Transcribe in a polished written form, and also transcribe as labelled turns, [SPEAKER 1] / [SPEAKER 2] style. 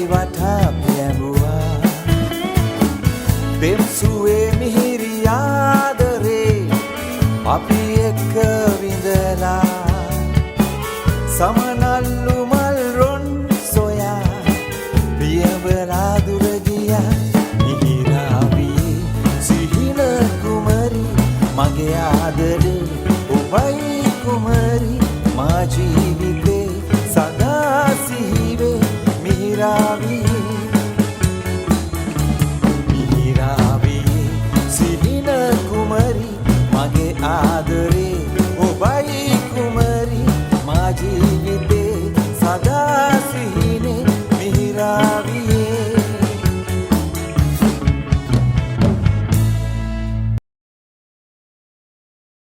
[SPEAKER 1] වටා පියඹුවා දෙම්සුවේ මිහිරි ආදරේ අපි එක්ක විඳලා සමනල්ලු මල් රොන් සොයා පියඹලා දුර ගියා මිහිරාවියේ සිහින කුමරි මගේ ආදරේ ඔබයි කුමරි මා ජීවිතේ සදා සිහිවේ මිහිරාවියේ සිහින කුමරි මගේ ආදරේ